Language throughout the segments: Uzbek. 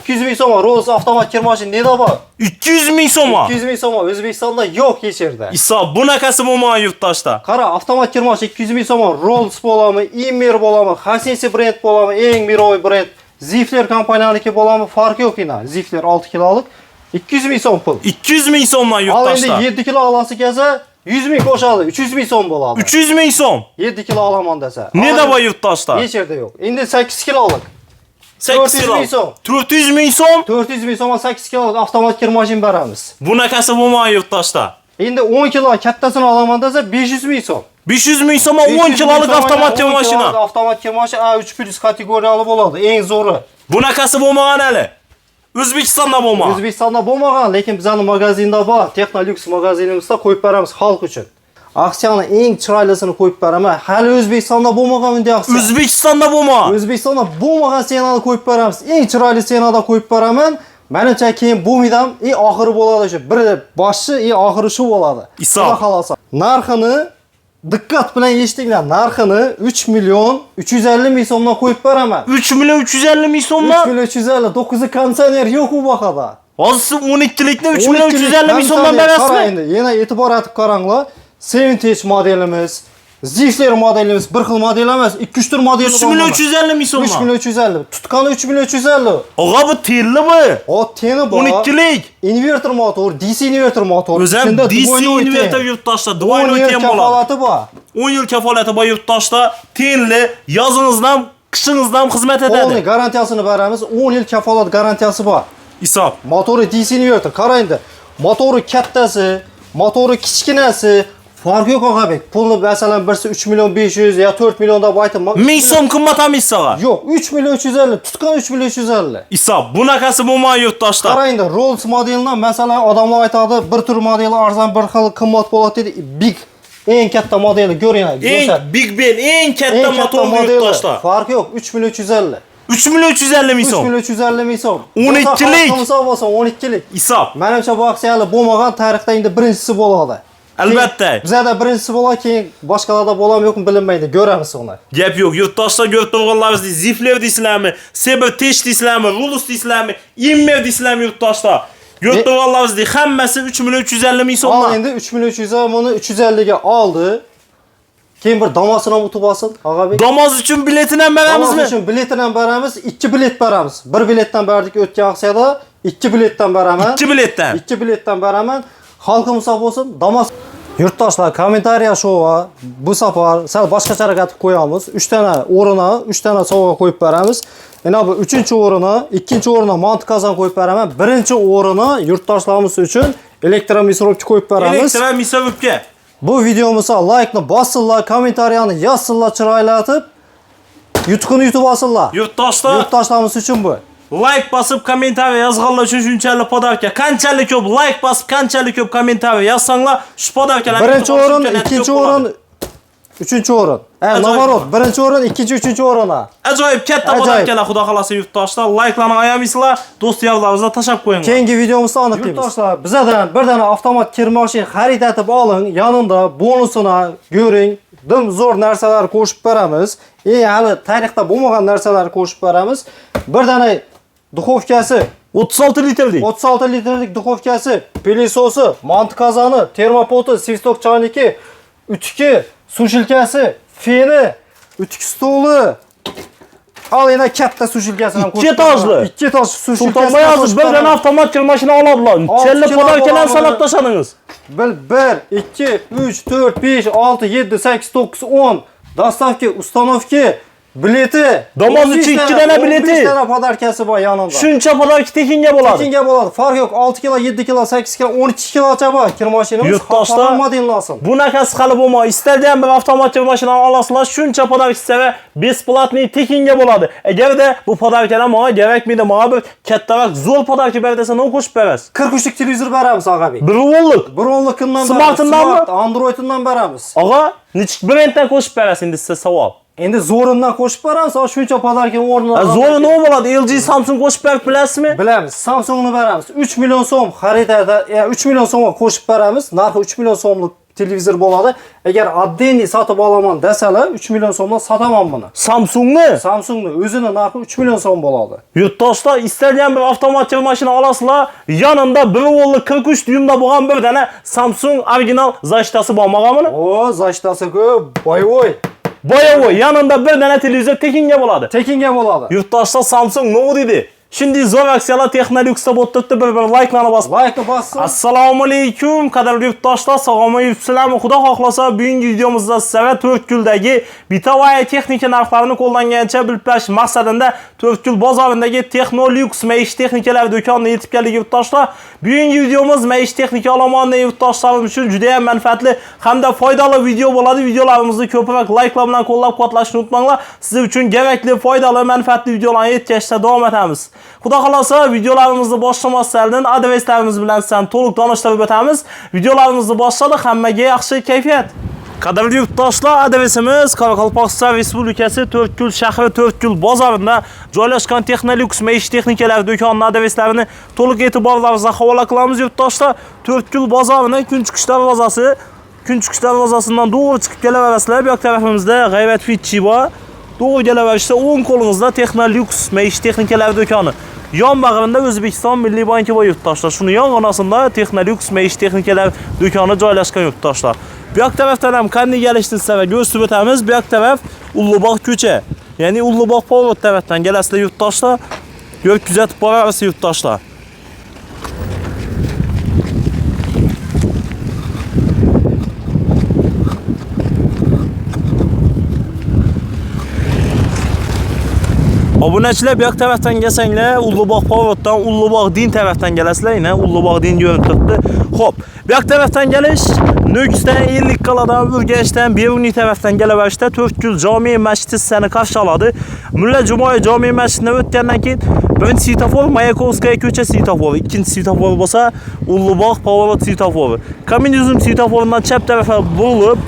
200 ming so'm Rolls avtomat kir mashina neda bor? 200 ming so'm. 200 ming so'm O'zbekistonda yo'q hech yerda. Iso, bunaqasi bo'lmagan yurtdoshda. Qara, avtomat kir mashina 200 ming so'm Rolls bo'ladimi, Immer bo'ladimi, Hasensi brend bo'ladimi, eng miroviy brend, Zifler kompaniyaniki bo'ladimi, farqi yo'q ina. Zifler 6 kilolik 200 ming so'm pul. 200 ming so'mdan yurtdoshda. Al endi 7 kilo olasi kelsa 100 ming qo'shadi, 300 ming so'm bo'ladi. 300 ming so'm. 7 kilo olaman desa. Neda bor yurtdoshda? Hech yerda yo'q. Endi 8 kilolik. 8 kilo. 400 ming so'm. 400 ming so'm 8 kilolik avtomat kir mashina beramiz. Bunaqasi bo'lmagan yurtdoshda. Endi 10 kilo kattasini olaman desa 500 ming so'm. 500 ming so'm 10 kilolik avtomat kir mashina. Avtomat kir mashina A3+ kategoriyali bo'ladi, eng zo'ri. Bunaqasi bo'lmagan hali. O'zbekistonda bo'lmagan. O'zbekistonda bo'lmagan, lekin bizning magazinda bor. Technolux magazinimizda qo'yib beramiz xalq uchun. Aksiyani eng chiroylisini qo'yib beraman. Hali O'zbekistonda bo'lmagan bunday aksiya. O'zbekistonda bo'lmagan. O'zbekistonda bo'lmagan senani qo'yib beramiz. Eng chiroyli senada qo'yib beraman. Menimcha keyin bo'lmaydi-ham, oxiri bo'ladi shu. Biri boshi, oxiri shu bo'ladi. Xudo xolosa. Narxini diqqat bilan eshitinglar. Narxini 3 million 350 ming so'mdan qo'yib beraman. 3 million 350 ming so'mdan? 3 million 350, 9 konditsioner yo'q u bahada. Hozir 12likni 3 million 350 ming so'mdan berasizmi? Qara endi, yana e'tibor etib qaranglar. Vintage modelimiz, Zifler modelimiz bir xil model emas, 2-3 tur modeli bor. 3 million 350 ming so'm. 3 million 350. Tutqani 3 million 350. Og'a bu tellimi? O teni bor. 12lik. Inverter motor, DC inverter motor. O'zim DC inverter yurtdoshda duoyni ten bo'ladi. Kafolati bor. 10 yil kafolati bor yurtdoshda, tenli, yozingizdan, qishingizdan xizmat etadi. Uni garantiyasini beramiz. 10 yil kafolat garantiyasi bor. Hisob. Motori DC inverter. Qara endi. Motori kattasi, motori kichkinasi farq yo'q Og'abek. Pulni masalan birsi 3 million 500 yo 4 million deb aytdim. 1000 so'm qimmat amissaga. Yo'q, 3 million 350, tutgan 3 million 350. Hisob, bunaqasi bo'lmagan yurtdoshda. Qara endi, Rolls modelidan masalan odamlar aytadi, bir tur modeli arzon, bir xil qimmat bo'ladi dedi. Big eng katta modeli ko'ringlar. Eng Big Ben eng katta motorli yurtdoshda. Farq yo'q, 3 million 350. 3 million 350 ming so'm. 3 million 350 ming so'm. 12lik. Hisob bo'lsa 12lik. Hisob. Menimcha bu aksiyalar bo'lmagan tarixda endi birinchisi bo'ladi. Albatta. Bizda birinchisi bo'ladi, keyin boshqalarda bo'lam yo'qmi bilinmaydi. Ko'ramiz uni. Gap yo'q. Yurtdoshda ko'rib turganlaringizni Zifler deysizlarmi, Saber Tech deysizlarmi, Rolls deysizlarmi, Immer deysizlarmi yurtdoshda. Ko'rib turganlaringizni hammasi 3 million 350 ming so'm. Al endi 3 million 350 buni 350 ga oldi. Keyin bir damosini ham utib olsin, Og'abek. Damoz uchun biletini ham beramizmi? Damoz uchun biletini ham beramiz, 2 bilet beramiz. Bir biletdan berdik o'tgan aksiyada, 2 biletdan beraman. 2 biletdan. 2 biletdan beraman. Xalqimiz sog' bo'lsin. Damoz yurtdoshlar kommentariya shova bu safar sal boshqacharoq aytib qo'yamiz. 3 dona o'rina, 3 dona sovg'a qo'yib beramiz. Yana bu 3-o'rina, 2-o'rina Montkazan qo'yib beraman. 1-o'rina yurtdoshlarimiz uchun elektromisrovka qo'yib beramiz. Elektromisrovka. Bu videomizga like-ni bossinlar, kommentariyani yozsinlar chiroylatib, yutuqini yutib olsinlar. Yurtdoshlarimiz uchun bu. Like bosib, kommentariy yozganlar uchun shunchalik podarka. Qanchalik ko'p like bosib, qanchalik ko'p kommentariy yozsanglar, shu podarkalarni 1-o'rin, 2-o'rin, 3-o'rin. Navarot, 1-o'rin, 2-, 3-o'rinlar. Ajoyib katta podarkalar, xudo xolasa yurtdoshlar. Like-larni ayamaysizlar, do'st-yaroqlaringizga tashab qo'ying. Keyingi videomizda aniqlaymiz. Yurtdoshlar, bizdan bir dona avtomat kir mashina xarid etib oling, yonida bonusini ko'ring. Dim zo'r narsalar qo'shib beramiz. Hali tarixda bo'lmagan narsalar qo'shib beramiz. Bir dona duxovkasi 36 litrlik. 36 litrlik duxovkasi, pilisosi, Montkazani, termopoti, svistok chayniki, utki, sushilkasi, feni, utki stoli. Al yana katta sushilkasini ham qo'shib. 2 etajli. 2 etaj sushilkasi. Sultonbayazov bir dona avtomat kir mashina oladilar. Chella podarkalarni sanab tashladingiz. 1, 2, 3, 4, 5, 6, 7, 8, 9, 10. Dostavka, ustanovka, bileti. Damoz uchun 2 dona bileti. 5 dona podarkasi bor yonida. Shuncha podarka tekinga bo'ladi. Tekinga bo'ladi. Farq yo'q. 6 kilo, 7 kilo, 8 kilo, 12 kilocha bor kir mashinamiz. Yurtdoshlar modellansin. Bunaqasi hali bo'lmaydi. Istalgan bir avtomat kir mashinani olasizlar, shuncha podarka va besplatniy tekinga bo'ladi. Agarda bu podarkalar menga kerakmaydi, menga bir kattaroq zo'r podarka ber desa, nima qo'shib berasiz? 43 lik televizor beramiz, Og'abek. 1 o'nlik. 1 o'nlikdan Smartdan, Androiddan beramiz. Og'a, nechik brenddan qo'shib berasiz endi sizga savol. Endi zo'rindan qo'shib beramiz, shuncha podarka o'rnida. Zo'ri nima bo'ladi? LG, Samsung qo'shib berib bilasizmi? Bilamiz. Samsungni beramiz. 3 million so'm xaridada, 3 million so'mga qo'shib beramiz. Narxi 3 million so'mlik televizor bo'ladi. Agar отдельный sotib olaman desalar 3 million so'mdan sotaman buni. Samsungni o'zini narxi 3 million so'm bo'ladi. Yurtdoshlar istalgan bir avtomatik mashina olasizlar, yonida 1 voltli 43 dyumda bo'lgan bir dana Samsung original zashtasi bo'lmaganmi? O, zashtasi ko'p, boyovoy. Yanında bir dana televizor tekinga bo'ladi. Yurtdoshlar Samsung nima dedi? Shunday zo'r aksiyalar Texnolux'da bo'lib bir like'larni bosib. Like'ni bossın. Assalomu alaykum, qadrli yurtdoshlar, sog'ayibsizlarmi? Xudo xohlasa, bugungi videomizda sizlarga 4Kuldagi bitavaya texnika narxlarini qo'llangancha bilib berish maqsadida 4Kul bozorindagi Texnolux maishiy texnikalar do'konini yetib keldik yurtdoshlar. Bugungi videomiz maishiy texnika olomonida yurtdoshlarimiz uchun juda ham manfaatli hamda foydali video bo'ladi. Videolarimizni ko'proq like'lar bilan qo'llab-quvvatlashni unutmanglar. Sizlar uchun kerakli, foydali, manfaatli videolarni yetkazishda davom etamiz. Xudo xolasa videolarimizni boshlamasdan adreslarimiz bilan sizlarni to'liq tanishtirib o'tamiz. Videolarimizni boshladik, hammaga yaxshi kayfiyat. Qadrli yurtdoshlar, adresimiz Qoraqalpog'iston Respublikasi 4Kul shahri 4Kul bozorida joylashgan Texnolux maishiy texnikalar do'konining adreslarini to'liq e'tiborlaringizga havola qilamiz yurtdoshlar. 4Kul bozorining Kunchiqish darvozasidan to'g'ri chiqib kelaverasizlar. Bu yoq tarafimizda G'ayrat Fitchi bor. To'g'ri kelaverishda o'ng qo'lingizda Texnolux maishiy texnikalar do'koni. Yon bag'rida O'zbekiston Milliy banki bor yurtdoshlar. Shuni yonginasida Texnolux maishiy texnikalar do'koni joylashgan yurtdoshlar. Bu yoq tarafdan ham qanday kelishni va ko'rsatib o'tamiz. Bu yoq taraf Ullubog' ko'cha, ya'ni Ullubog' Power tarafdan kelasizlar yurtdoshlar. Yo'l kuzatib borasiz yurtdoshlar. Obunachilar bu yoq tarafdan kelsanglar, Ullubog' Power'dan Ullubog' Din tarafdan kelasizlar, Ullubog' Din yo'lini tutdi. Xo'p, bu yoq tarafdan kelish Nukusdan 50 qaladan Urganchdan Beruniy tarafdan kelaverishda 4Kul jome masjidi sizlarni qarshi oladi. Mulla Jumoy jome masjididan o'tgandan keyin birinchi svetofor Mayakovskaya ko'cha svetovori, ikkinchi svetofor bo'lsa Ullubog' Power svetovori. Kommunizm svetoforidan chap tarafga burilib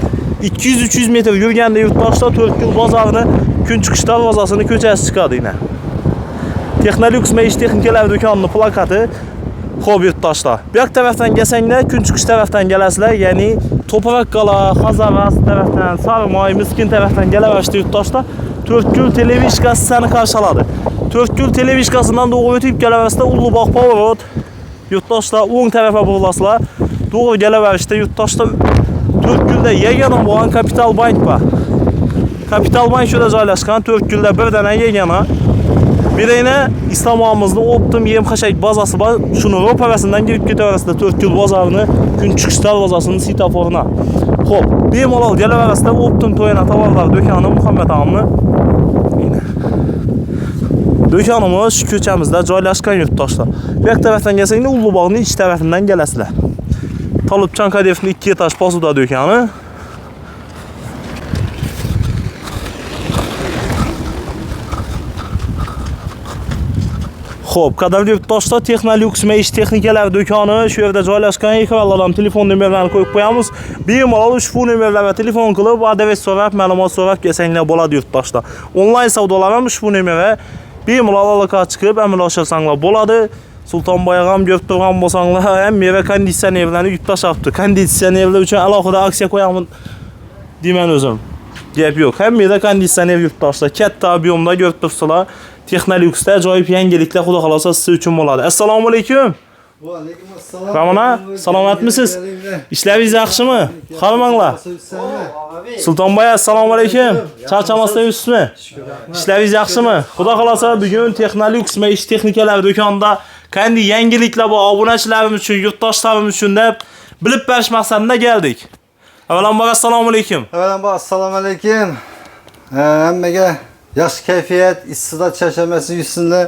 200-300 metr yurganda yurtdoshlar 4Kul bozorini Kunchiqish darvozasini ko'chasi chiqadi yana. Texnolux maishiy texnikalar do'konining plakati. Xo'p yurtdoshlar, bu yoq tarafdan kelsanglar, Kunchiqish tarafdan kelasizlar, ya'ni To'prakqala, Xazaras tarafdan, Sarmoy, Miskin tarafdan kelaverishda yurtdoshlar 4Kul televizorasi sizlarni qarshi oladi. 4Kul televizorasidan to'g'ri o'tib kelaverishda Ullubog' Power yurtdoshlar o'ng tarafga burilasizlar. To'g'ri kelaverishda yurtdoshlar 4Kulda yagona bo'lgan Kapital Bank bor. Kapital Bank shunda joylashgan 4Kulda bir dana yagona. Birayna Islomimizning Optim yem-xashak bazasi bor. Shuni ro'parasidan kirib ketaverasizlar 4Kul bozorini Kunchiqish darvozasining svetoforina. Xo'p, bemalol kelaverasizlar Optim to'yana tovarlar do'koni Muhammad Amni. Do'konimiz shu ko'chamizda joylashgan yurtdoshlar. Bu yoq tarafdan kelsanglar Ullubog'ning ich tarafidan kelasizlar. Tolibjon Kadiyevning 2 etaj posuda do'koni. Xo'p, qadrli yurtdoshlar, Texnolux maishiy texnikalar do'koni shu yerda joylashgan. Ekranlarga telefon nomerlarini qo'yib qo'yamiz. Bemalol ushbu nomerlarga telefon qilib, adres so'rab, ma'lumot so'rab kelsanglar bo'ladi yurtdoshlar. Onlayn savdolar ham ushbu nomerga bemalol aloqa chiqib, amallashasanlar bo'ladi. Sultonboyag'am ko'rib turgan bo'lsanglar, ham meva konditsionerlarni yutib tashlabdi. Konditsionerlar uchun alohida aksiya qo'yaman deyman o'zim. Gap yo'q. Hamma konditsioner yurtdoshlar katta ob'yomda ko'rib turibsizlar. Texnolux'da ajoyib yangiliklar xudo xolosa siz uchun bo'ladi. Assalomu alaykum. Va alaykum assalom. Ramona, salomatmisiz? Ishlaringiz yaxshimi? Qaramanglar. Sultonboy, assalomu alaykum. Charchamasdan yuribsizmi? Ishlaringiz yaxshimi? Xudo xolosa bugun Texnolux maishiy texnikalar do'konida qanday yangiliklar bor obunachilarimiz uchun, yurtdoshlarimiz uchun deb bilib berish maqsadida keldik. Avvalambor assalomu alaykum. Avvalambor assalomu alaykum. Hammaga yaxshi kayfiyat, issiqda charchamasdan yursinlar.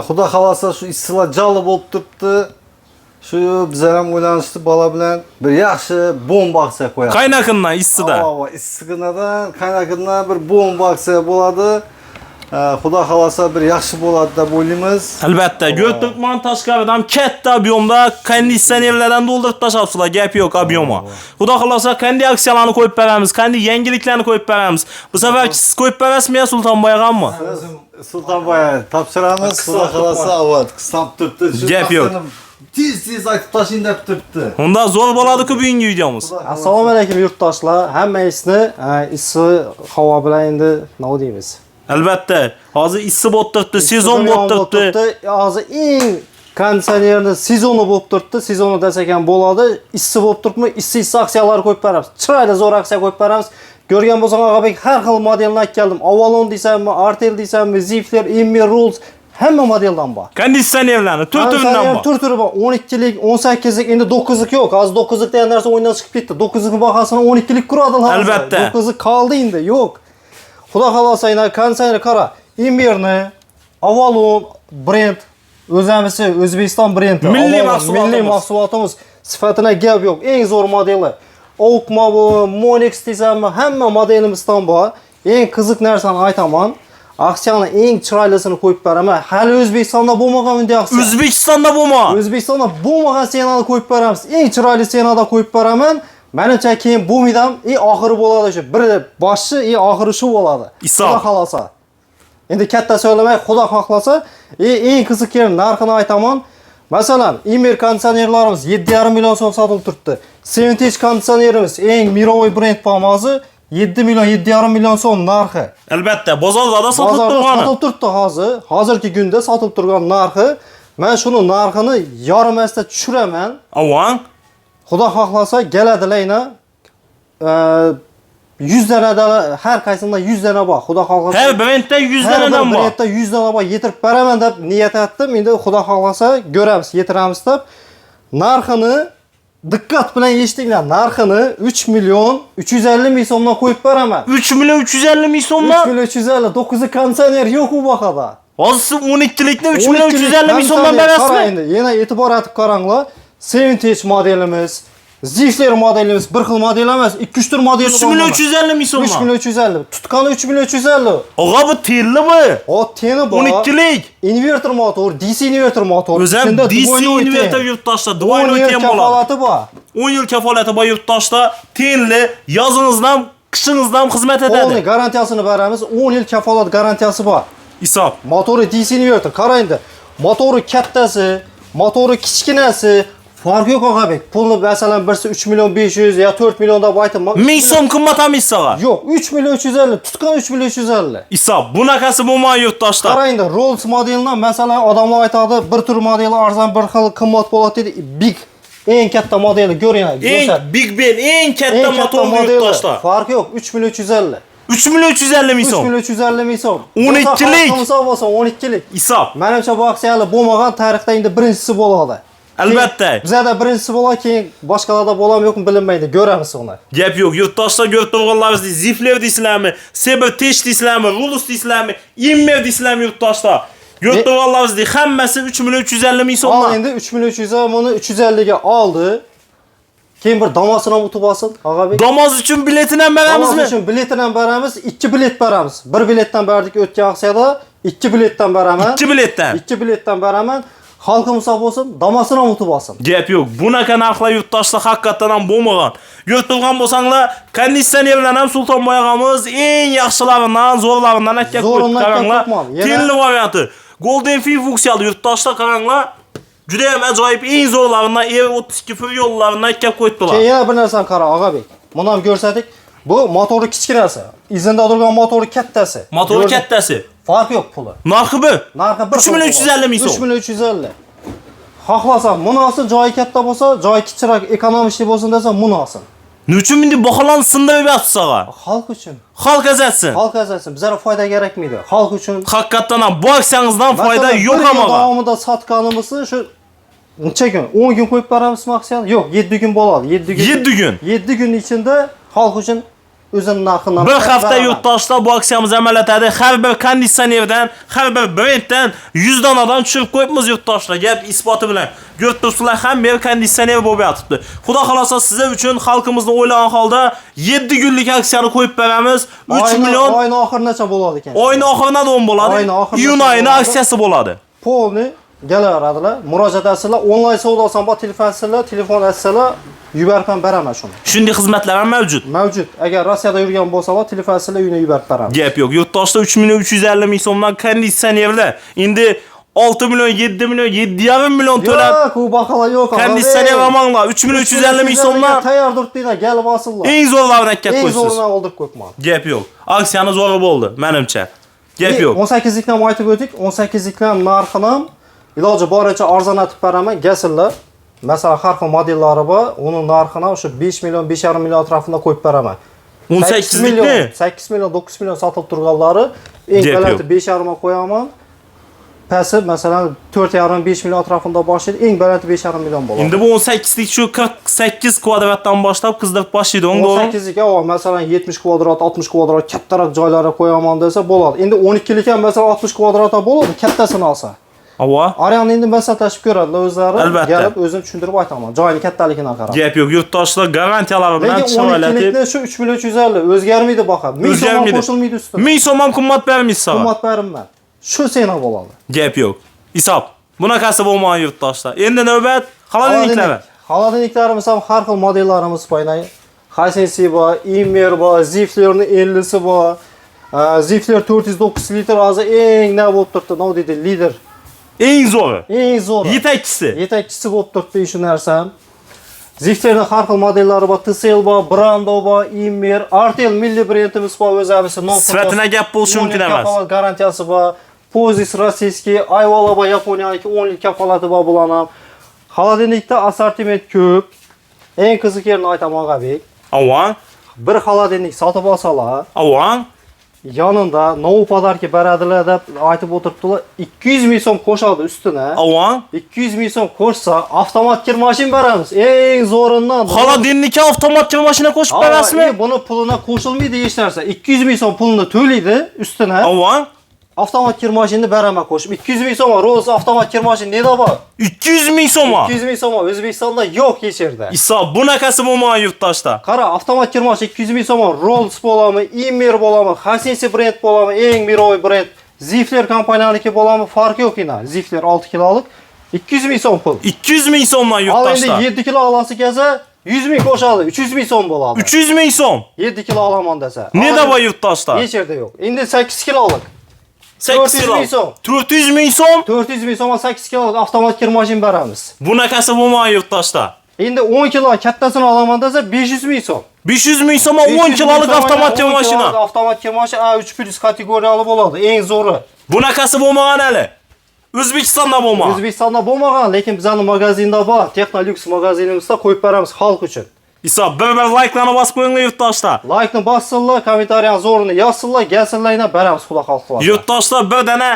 Xudo xolasa shu issiqlar jalli bo'lib turibdi. Shu bizlar ham o'ylanishdi bola bilan bir yaxshi bomba aksiya qo'yamiz. Qaynaqindan issiqda. Issiqdan qaynaqindan bir bomba aksiya bo'ladi. Xudo xolasa bir yaxshi bo'ladi deb o'ylaymiz. Albatta, Go'rturkman tashqaridan katta ob'yomda konditsionerlardan to'ldirib tashlabsizlar, gap yo'q ob'yomi. Xudo xolasa qanday aksiyalarni qo'yib beramiz, qanday yangiliklarni qo'yib beramiz. Bu safar siz qo'yib berasizmi yo Sultonboy og'ammi? Sultonboy topshiramiz. Xudo xolasa, avval qistab turibdi. Shu Gap yo'q. Tez aytib tashing deb turibdi. Unda zo'r bo'ladi-ku bugungi videomuz. Assalomu alaykum yurtdoshlar. Hammangizni issiq havo bilan endi nima deymiz? Albatta, hozir issiq bo'lib turibdi, sezon bo'lib turibdi. Hozir eng konditsionerni sezoni bo'lib turibdi. Sezoni desak ham bo'ladi. Issiq bo'lib turibmi? Issiq aksiyalar qo'yib beramiz. Chiroyli zo'r aksiya qo'yib beramiz. Ko'rgan bo'lsang, Og'abek har xil modelni aytgandim. Avalon deysanmi, Artel deysanmi, Zifler, Emir Rules hamma modeldan bor. Konditsionerlarni tur-turidan bor. Tur-turi bor. 12lik, 18lik, endi 9lik yo'q. Hozir 9lik degan narsa o'yindan chiqib ketdi. 9lik bahosini 12lik kuradi hozir. Albatta. 9lik qoldi endi, yo'q. Xudo xolasa, yana konditsioner qara. Emirni, Avalon brend o'zimizni O'zbekiston brendi. Milliy mahsulotimiz. Sifatına gap yo'q. Eng zo'r modeli. Oakma bu, Monix deysanmi, hamma modelimizdan bor. Eng qiziq narsani aytaman. Aksiyani eng chiroylisini qo'yib beraman. Hali O'zbekistonda bo'lmagan bunday aksiya. O'zbekistonda O'zbekistonda bo'lmagan senani qo'yib beramiz. Eng chiroyli senada qo'yib beraman. Menimcha keyin bo'lmaydi, oxiri bo'ladi shu. Bir boshi, oxiri shu bo'ladi. Xudo xolasa. Endi katta söylemay, Xudo xohlasa, eng qiziq narxini aytaman. Masalan, Emir konditsionerlarimiz 7,5 million so'm sotilib turibdi. Sevintage konditsionerimiz eng mirovoy brend bo'lmasi 7 million 7,5 million so'm narxi. Albatta, bozorda sotilib turgani. Sotilib turibdi hozir. Hozirgi kunda sotilib turgan narxi. Men shuni narxini yarmasda tushiraman. Avan. Xudo xohlasa keladilayna 100 danadan har qaysidan 100 dana bor. Xudo xohlasa. Har brendda 100 danadan bor. Brendda 100 dana bor, yetirib beraman deb niyat etdim. Endi Xudo xohlasa ko'ramiz, yetiramiz deb. Narxini diqqat bilan eshitinglar. Narxini 3 million 350 ming so'mdan qo'yib beraman. 3 million 350 ming so'mdan? 3 million 350, 9 konditsioner yo'q u bahada. Hozir 12likni 3 million 350 ming so'mdan berasizmi? Endi yana e'tibor etib qaranglar. Sevintage modelimiz, Zifler modelimiz bir xil model emas, 2-3 tur modeli bor. 3 million 350 ming so'm. 3 million 350. Tutqani 3 million 350. Og'a bu tellimi? O teni bor. 12lik. Inverter motor, DC inverter motor. O'zim DC inverter yurtdoshlar, duvoyni o'tgan bo'ladi. Kafolati bor. 10 yil kafolati bor yurtdoshlar. Tenli, yozingizdan, qishingizdan xizmat etadi. Uni garantiyasini beramiz. 10 yil kafolat garantiyasi bor. Hisob. Motori DC inverter. Qarang endi. Motori kattasi, motori kichkinasi farq yo'q Og'abek. Pulni masalan birsi 3 million 500 yo 4 million deb aytdim. 1000 so'm qimmatami hissaga? Yo'q, 3 million 350, tutgan 3 million 350. Hisob. Bunaqasi bo'lmaydi yurtdoshlar. Qarang endi, Rolls modelidan masalan odamlar aytadi, bir tur modeli arzon, bir xil qimmat bo'ladi dedi. Big eng katta modeli ko'ringlar. Eng Big Ben eng katta motor yurtdoshlar. Farq yo'q, 3 million 350. 3 million 350 ming so'm. 3 million 350 ming so'm. 12lik. Hisob bo'lsa 12lik. Hisob. Menimcha bu aksiyalar bo'lmagan tarixda endi birinchisi bo'ladi. Albatta. Bizda birinchisi bo'ladi, keyin boshqalarda bo'ladimi yo'qmi bilinmaydi. Ko'ramiz uni. Gap yo'q. Yurtdoshlar ko'rib turganlaringizni Zifler deysizlarmi, Sevintage deysizlarmi, Rules deysizlarmi, Emir deysizlarmi yurtdoshlar. Ko'rib turganlaringizni hammasi 3 million 350 ming so'm. Endi 3 million 350 buni 350 ga oldi. Keyin bir damosini ham utib olsin, Og'abek. Damoz uchun biletini ham beramizmi? Damoz uchun biletini ham beramiz, 2 bilet beramiz. Bir biletdan berdik o'tgan aksiyada, 2 biletdan beraman. 2 biletdan. 2 biletdan beraman. Xalqimiz sog' bo'lsin, damosini ham utib olsin. Gap yo'q. Bunaqa narxlar yurtdoshlar haqiqatan ham bo'lmagan. Ko'rib turgan bo'lsanglar, konditsionerlar ham Sultonboy og'amiz eng yaxshilaridan, zo'rlaridan aytgan qo'yib qaranglar. Tenli varianti. Golden Fin funksiyali yurtdoshlar qaranglar. Juda ham ajoyib eng zo'rlaridan E32 fir yo'llaridan aytgan qo'yibdilar. Keyin yana bir narsani qara, Og'abek. Buni ham ko'rsatik. Bu motori kichkinasi, izinda turgan motori kattasi. Motori kattasi. Farq yo'q puli. Narxi bu. Narxi 3 million 350 ming so'm. 3 million 350. Xohlasam buni olsin, joyi katta bo'lsa, joyi kichikroq, ekonomik bo'lsin desa, buni olsin. Nechun bunday baholarni sindirib yotibsiz saga? Xalq uchun. Xalq azatsin. Xalq azatsin. Bizlarga foyda kerakmaydi. Xalq uchun. Haqiqatan ham bu aksiyangizdan foyda yo'q ham. amaga. Davomida sotganimiz shu necha kun? 10 kun qo'yib beramizmi aksiyani? Yo'q, 7 kun bo'ladi. 7 kun. 7 kun. 7 kun ichida xalq uchun o'zining narxidan bir hafta yurtdoshlar bu aksiyamizni amal etadi. Har bir konditsionerdan, har bir brenddan 100 donadan tushirib qo'yibmiz yurtdoshlar. Gap isboti bilan. Ko'rib turibsizlar, ham bir konditsioner bo'lib yotibdi. Xudo xolasa sizlar uchun xalqimizni o'ylagan holda 7 kunlik aksiyani qo'yib beramiz. 3 million. Oyning oxirigacha bo'ladi ekan. Oyning oxirida ham bo'ladi. Iyun oyini aksiyasi bo'ladi. Polni kelaveradilar. Murojaat etsalar, onlayn savdo olsan, telefon etsalar, yuborib ham beraman shuni. Shunday xizmatlar ham mavjud. Mavjud. Agar Rossiyada yurgan bo'lsalar, telefonsizlar uyini yuborib beraman. Gap yo'q. Yurtdoshda 3.350.000 so'mdan konditsionerda endi 6 million, 7 million, 7,5 million to'lab. Yo'q, u baholar yo'q. Konditsioner olmanglar. 3.350.000 so'mdan tayyor turibdinglar, kelib olsinlar. eng zo'rlarini aytib Eng qo'ysiz. zo'rini oldirib qo'yibman. Gap yo'q. Aksiyani zo'ri bo'ldi, menimcha. Gap yo'q. 18likdan aytib o'tdik. 18likdan narxini iloji boricha arzonlatib beraman, kelsinlar. Masalan, har xil modellari bor. Uning narxini o'sha 5 million, 5,5 million atrofida qo'yib beraman. 18 million, likni 8 million, 9 million sotib turganlari eng balanti 5,5 ga qo'yaman. Pasi masalan 4,5-5 million atrofida boshlaydi. Eng balanti 5,5 million bo'ladi. endi bu 18 lik shu 48 kvadratdan boshlab qizdirib boshlaydi, to'g'rimi? 18 ga masalan 70 kvadrat, 60 kvadrat kattaroq joylarga qo'yaman desa bo'ladi. Endi 12 lik ham masalan 60 kvadratda bo'ladi, kattasini olsa. Ava. Ariani endi maslahatlashib ko'radilar o'zlari. Albatta. Kelib o'zim tushuntirib aytaman. Joyini kattaligiga qarab. Gap yo'q, yurtdoshlar garantiyalari bilan Lekin chiroylatib 12 likni shu 3,350 o'zgarmaydi baho. 1000 so'm qo'shilmaydi ustiga. 1000 so'm ham qimmat bermaysiz. Qimmat berimman. Shu sena bo'ladi. Gap yo'q. Hisob. Bunaqasi bo'lmagan yurtdoshlar. Endi navbat xolodilniklari. Xolodilniklari misol har xil modellarimiz foyday. Hisense bor, Immer bor, Ziflerning 50si bor. Zifler 409 litr hozir eng nima bo'lib turibdi, nima deydi, lider. Eng zo'ri. Eng zo'ri. Yetakchisi. Yetakchisi bo'lib turibdi shu narsa. Ziflerning har xil modellari bor, TCL bor, Brando bor, Immer, Artel milliy brendimiz bor, o'zimizning non Sifatına gap bo'lishi mumkin emas. Garantiyasi bor. Pozis rossiyskiy, Ayvola bor, yaponiyalik 10 yil kafolati bor bularning. Xolodilnikda assortiment ko'p. Eng qiziq yerini aytaman G'abek. Avan. Bir xolodilnik sotib olsalar, Avan. yonida novu podarka beradilar deb aytib o'tiribdilar. 200 ming so'm qo'shadi ustuna. Avan. 200 ming so'm qo'shsa, avtomat kir mashin beramiz. Eng zo'ridan. Xolodilnikka avtomat kir mashina qo'shib berasizmi? Buni pulini qo'shilmaydi hech narsa. 200 ming so'm pulni to'laydi ustuna. Avan. Avtomat kir mashinani beraman qo'shib. 200 ming so'm Rolls avtomat kir mashin neda bor? 200 ming so'm. 200 ming so'm O'zbekistonda yo'q hech yerda. Hisob bunaqasi bo'lmagan yurtdoshda. Qara, avtomat kir mashin 200 ming so'm Rolls bo'ladimi, Immer bo'ladimi, Hisense brend bo'ladimi, eng miroy brend. Zifler kompaniyaniki bo'ladimi, farqi yo'q ina. Zifler 6 kilolik 200 ming so'm pul. 200 ming so'mdan Al yurtdoshda. endi 7 kilo olasi kelsa 100 ming qo'shadi, 300 ming so'm bo'ladi. 300 ming so'm. 7 kilo olaman desa. Neda bor yurtdoshda? Hech yerda yo'q. Endi 8 kilolik. 8 kilo. 400 ming so'm. 400 ming so'm. 400 ming so'm 8 kilolik avtomat kir mashin beramiz. Bunaqasi bo'lmagan yurtdoshda. Endi 10 kilo kattasini olaman desa 500 ming so'm. 500 ming so'm 10 kilolik avtomat kir mashina. Avtomat kir mashin A3+ kategoriyali bo'ladi, eng zo'ri. Bunaqasi bo'lmagan hali. O'zbekistonda bo'lmagan. O'zbekistonda bo'lmagan, lekin bizning magazinda bor. Technolux magazinimizda qo'yib beramiz xalq uchun. Hisob bir like'larni bosib qo'yinglar yurtdoshlar. Like'ni bossinlar, kommentariyani zo'rini yozsinlar, gelsinlarni beramiz xudo xalq. Yurtdoshlar bir dana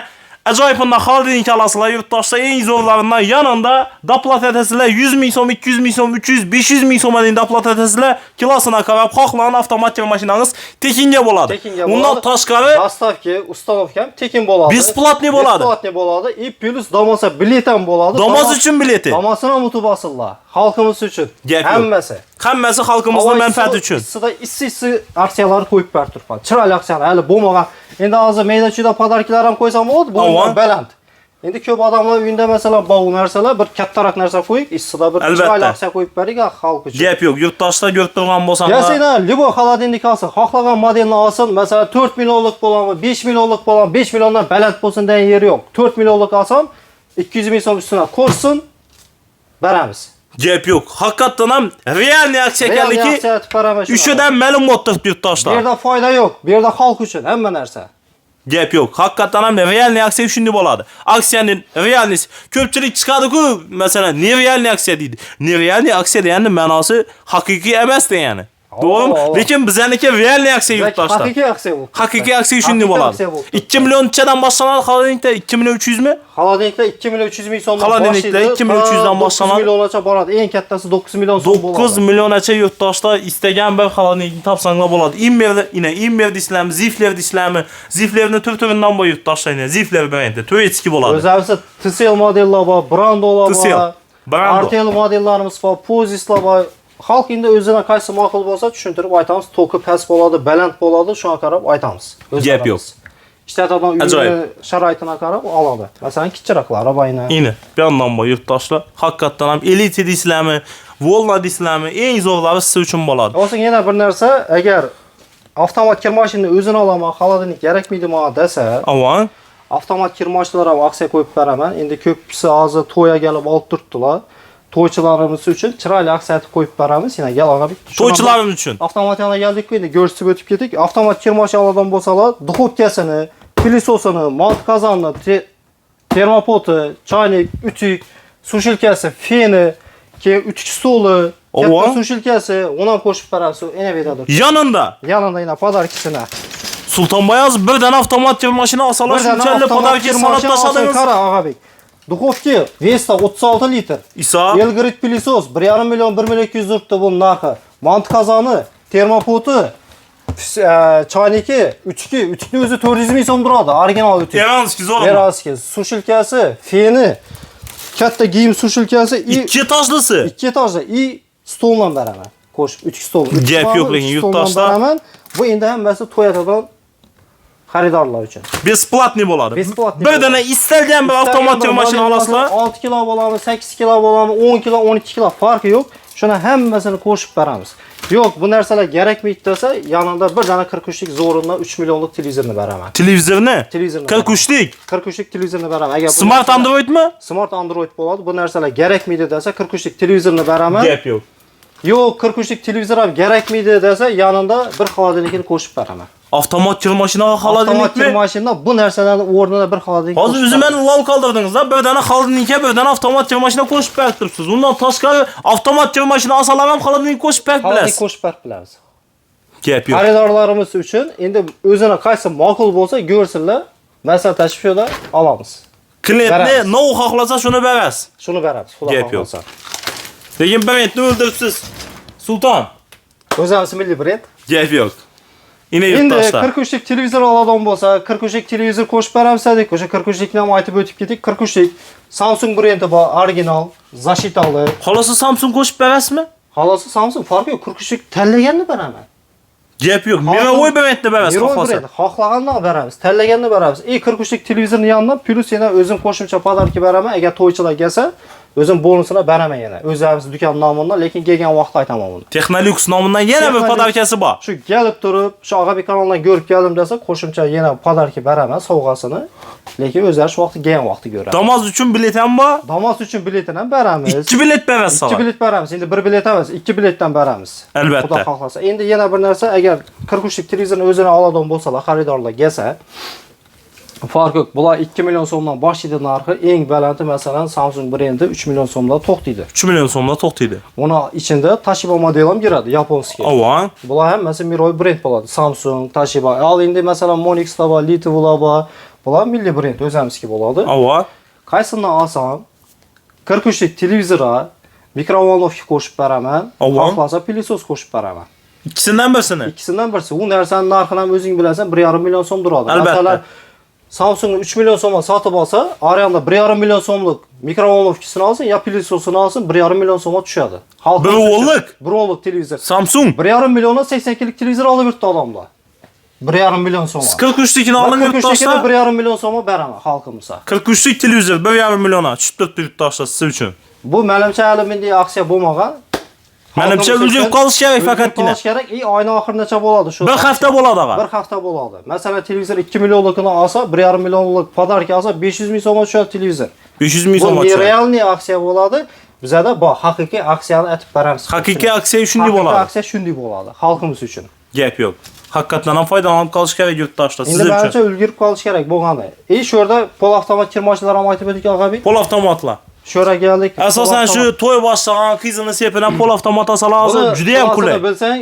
ajoyib bundan xolodilnik olasizlar. Yurtdoshlar eng zo'rlaridan yanında doplat etasizlar 100 ming so'm, 200 ming so'm, 300, 500 ming so'mdan doplat etasizlar. Kilosini qarab xohlagan avtomat kir mashinangiz tekinga bo'ladi. Undan tashqari dostavka, ustanovka ham tekin bo'ladi. Besplatniy bo'ladi. Besplatniy bo'ladi. И plus domosa bilet ham bo'ladi. Damoz uchun bileti. Damasini unutib olsinlar. Xalqimiz uchun. Hammasi. Hammasi xalqimizning manfaati uchun. Sizda issi aksiyalar qo'yib berib turibman. Chiroyli aksiyalar hali bo'lmagan. Endi hozir mayda-chuyda podarkalar ham qo'ysam bo'ladi, bu baland. Endi ko'p odamlar uyida masalan bu narsalar bir kattaroq narsa qo'yib, issida bir chiroyli aksiya qo'yib bering xalq uchun. Gap yo'q, yurtdoshlar ko'rib turgan bo'lsanglar. Yasaydan, libo xolodilnik olsin, xohlagan modelni olsin. Masalan 4 millionlik bo'ladimi, 5 millionlik bo'ladimi, 5 milliondan baland bo'lsin degan yeri yo'q. 4 millionlik olsam 200 ming so'm ustidan qo'shsin, beramiz. Gap yo'q. Haqiqatan ham realniy aksiya ekanligi ushidan ma'lum bo'ldi yurtdoshlar. Bu yerda foyda yo'q. Bu yerda xalq uchun hamma narsa. Gap yo'q. Haqiqatan ham realniy aksiya shunday bo'ladi. Aksiyaning realnisi ko'pchilik chiqadi-ku, masalan, nerealniy aksiya deydi. Nerealniy aksiya degani ma'nosi haqiqiy emas degani. To'g'rimi? Lekin bizaniki realniy aksiya yurtdoshlar. Haqiqiy aksiya bu. Haqiqiy aksiya shunday bo'ladi. 2 millionchadan boshlanadi xolodilnikda 2 million 300 mi? Xolodilnikda 2 million 300 ming so'mdan boshlaydi. Xolodilnikda 2 million 300 dan boshlanadi. 9 milliongacha boradi. Eng kattasi 9 million so'm bo'ladi. 9 milliongacha yurtdoshlar istagan bir xolodilnikni topsanglar bo'ladi. Immer deysizlarmi, Zifler deysizlarmi? Ziflerni tur-turidan bor yurtdoshlar. Zifler brendi, Turetski bo'ladi. O'zimizda TCL modellar bor, Brandolar bor. Brando. Artel modellarimiz bor, Pozislar bor. Xalq endi o'ziga qaysi ma'qul bo'lsa tushuntirib aytamiz. To'ki past bo'ladi, baland bo'ladi, shunga qarab aytamiz. Gap yo'q. İşlətədən Acayip. ürünü şəraitinə qarab aladı. Məsələn, kiçiraqları bayına. Yine bir yandan bu yurttaşlar hakikaten hem elit edisləmi, Volna edisləmi en zorları sizin için boladı. Olsun yenə bir нәрsə, əgər avtomat kirmaşını özün alamaq xaladınıq gərəkmiydi mənə desə, Ama avtomat kirmaşlara aksiya qoyub verəmən. İndi köpüsü azı toya gəlib alıb durdular. Toyçularımız üçün çırayla aksiya qoyub verəmiz. Yenə gəl ağa bir. toyçularım için. Avtomat yanına gəldik indi görüşüb ötüb getdik. Avtomat kirmaşı aladan bolsalar, duxovkasını, pilisosunu, malt kazanını, termopotu, çaynik, ütük, su şilkəsi, feni, ütük stolu, Ova. katta su şilkəsi, ona qoşub verəmiz. Enə vedadır. Yanında Yanında yenə padarkisine. Sultan Bayaz birden avtomat maşını asalar şu içeride padarki sanat taşadınız. Kara ağabey. Duxovki Vesta 36 litr. İsa. Belgrid pilisos 1,5 milyon 1 milyon 200 zırtdı bunun narxı. Mant kazanı, termopotu, çayniki, ütükü özü 400 min so'm duradi. Original ütük. Eranski zor ama. Eranski, su şilkasi, feni, katta giyim su şilkasi, İki taşlısı. 2 etajlı i stoldan beraber. Qo'shib ütük stolu. Gap yo'q lekin yurtdoshlar. Bu endi hammasi Toyota'dan xaridorlar uchun. Besplatni bo'ladi. Besplatni Bir dana istalgan bir avtomat maşını alasizlar. 6 kilo bo'lami, 8 kilo bo'lami, 10 kilo, 12 kilo farqi yo'q. Shuni hammasini qo'shib beramiz. Yo'q, bu narsalar kerakmaydi desa, yanında bir dana 43lik zo'rindan 3 millionlik televizorni beraman. Televizorni? Televizorni. 43'lik. 43lik televizorni beraman. Agar Smart Android mi? Smart Android bo'ladi. Bu narsalar kerakmaydi desa, 43lik televizorni beraman. Gap yo'q. Yo'q, 43lik televizor ham kerakmaydi desa, yanında bir xolodilnikini qo'shib beraman. Avtomat kir maşinaga Avtomat xolodilnik kir mi? mashinada bu narsalarni o'rnida bir xolodilnik. Hozir o'zi meni lol qoldirdingiz da. Bir dana xolodilnikka bir dana avtomat kir mashina qo'shib berib turibsiz. Undan tashqari avtomat kir mashina asalar ham xolodilnik qo'shib berib Xolodilnik bilasiz. qo'shib berib bilamiz. Gap yo'q. Xaridorlarimiz uchun endi o'zini qaysi ma'qul bo'lsa ko'rsinlar, masalan tashvishda olamiz. Klientni Beramiz. no xohlasa shuni berasiz. Shuni beramiz. Xudo Gap yo'q. xohlasa. Lekin brendni o'ldiribsiz. Sulton. O'zimiz milliy brend. Gap yo'q. Yine Endi yurtdoshlar. 43lik televizor oladigan bo'lsa, 43lik televizor qo'shib beramiz dedik. O'sha 43likni ham aytib o'tib ketdik. 43lik Samsung brendi bor, original, zashitali. Xolosi Samsung qo'shib berasizmi? Xolosi Samsung farqi yo'q. 43lik tanlaganni beraman. Gap yo'q. Mirovoy brendni berasiz xohlasa. Xohlaganni beramiz, tanlaganni beramiz. 43lik televizorni yonidan plus yana o'zim qo'shimcha podarka beraman. Agar to'ychilar kelsa, o'zim bonusini beraman yana. O'zimiz do'kon nomidan, lekin kelgan vaqtda aytaman buni. Technolux nomidan yana bir Technolux. podarkasi bor. Shu kelib turib, shu Ag'abek kanalidan ko'rib keldim desa, qo'shimcha yana podarka beraman, sovg'asini. Lekin o'zlari shu vaqtda kelgan vaqtda ko'radi. Damoz uchun bilet ham bor. Damas uchun biletini ham beramiz. 2 bilet berasiz. 2 bilet beramiz. Endi 1 bilet emas, 2 biletdan beramiz. Albatta. Xudo xohlasa. Endi yana bir narsa, agar 43lik televizorni o'zini oladigan bo'lsalar, xaridorlar kelsa, farq yo'q. Bular 2 million so'mdan boshlaydi narxi. Eng balanti masalan Samsung brendi 3 million so'mdan to'xtaydi. 3 million so'mda to'xtaydi. Uni ichida Toshiba modeli ham kiradi, yaponskiy. Ava. Bular ham masalan Miroy brend bo'ladi. Samsung, Toshiba. Al endi masalan Monix va Litivola bor. Bular milliy brend o'zimizki bo'ladi. Ava. Qaysidan olsam 43lik televizorga mikrovolnovka qo'shib beraman. Ava. Xohlasa pilisos qo'shib beraman. İkisinden birisini. İkisidan birisi. U narsani narxini ham o'zing bilasan, 1,5 million so'm turadi. Albatta. Masalan, Samsung 3 million so'mga sotib olsa, oriyanda 1,5 million so'mlik mikrovolnovkasini olsin, yo pilisosini olsin, 1,5 million so'mga tushadi. Bir o'g'illik. Bir o'g'illik televizor. Samsung. 1,5 milliondan 82lik televizor olib yurtdi odamlar. 1,5 million so'mga. 43'likini alın 43'likini yurtdoshlar. 1,5 million so'mga beraman xalqimizga. 43'lik televizor 1,5 milyona tushib turibdi yurtdoshlar siz uchun. Bu menimcha hali bunday aksiya bo'lmagan. Menimcha ulgurib qolish kerak faqatgina. Qolish kerak. Oyning oxirigacha bo'ladi shu. Bir hafta bo'ladi ag'a. Bir hafta bo'ladi. Masalan, televizor 2 millionlikni olsa, 1,5 millionlik podarka olsa, 500 ming so'mga tushadi televizor. 500 ming Bu so'm tushadi. realniy aksiya bo'ladi. Bizada bu haqiqiy aksiyani aytib beramiz. Haqiqiy aksiya shunday Haqiqiy bo'ladi. aksiya shunday bo'ladi xalqimiz uchun. Gap yo'q. Haqiqatan ham foydalanib qolish kerak yurtdoshlar siz Endi menimcha uchun. ulgurib qolish kerak bo'lganda. Shu yerda pol avtomat kirmochlar ham aytib o'tdik Ag'abek. Pol avtomatlar. Shu yerga keldik. Asosan shu to'y boshlagan qizini sepidan pol avtomat olsalar hozir juda ham qulay. Bilsang,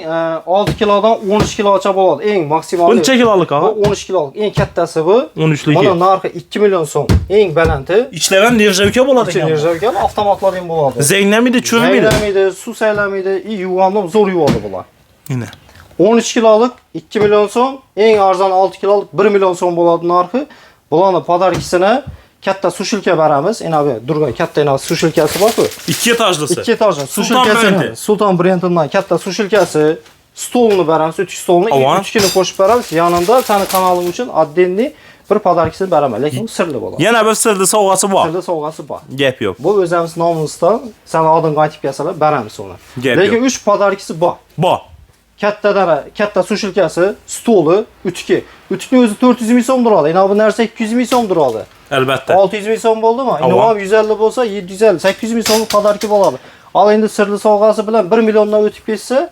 6 kilodan 13 kilogacha bo'ladi. Eng maksimal. Buncha kilolik Bu ag'a. 13 kilolik. Eng kattasi bu. 13'ligi. Buni narxi 2 million so'm. Eng balanti. İçlaren nirjavka bo'ladi ekan. Nirjavka avtomatlar ham bo'ladi. Zenglamidi, cho'rmidi. Zenglamidi, suv saylamidi, yuvanib zo'r yuvadi bular. Yine. 13 kilolik 2 million so'm, eng arzon 6 kilolik 1 million so'm bo'ladi narxi. Bularni podarkasini katta sushilka beramiz. Enavi durgan katta enavi sushilkasi bor-ku. 2 etajlisi. 2 etajli Sultan brendi. Sultan brendidan katta sushilkasi, stolni beramiz, ütük stolini, Avan. ütükini qo'shib beramiz. Yanında seni kanaling uchun отдельный bir podarkisini beraman, lekin u sirli bo'ladi. Yana bir sirli sovg'asi bor. Sirli sovg'asi bor. Gap yo'q. Bu o'zimiz nomimizdan sen oldinga aytib kelsalar beramiz uni. Gap Lekin yo'q. 3 podarkisi bor. Bor. Katta sushilkasi, stoli, ütki. Ütki o'zi 400 ming so'm turadi. Yana bu narsa 200 ming so'm turadi. Albatta. 600 ming so'm bo'ldimi? Tamam. Inovam 150 bo'lsa 750, 800 ming so'mlik podarki bo'ladi. Al endi sirli sovg'asi bilan 1 milliondan o'tib ketsa,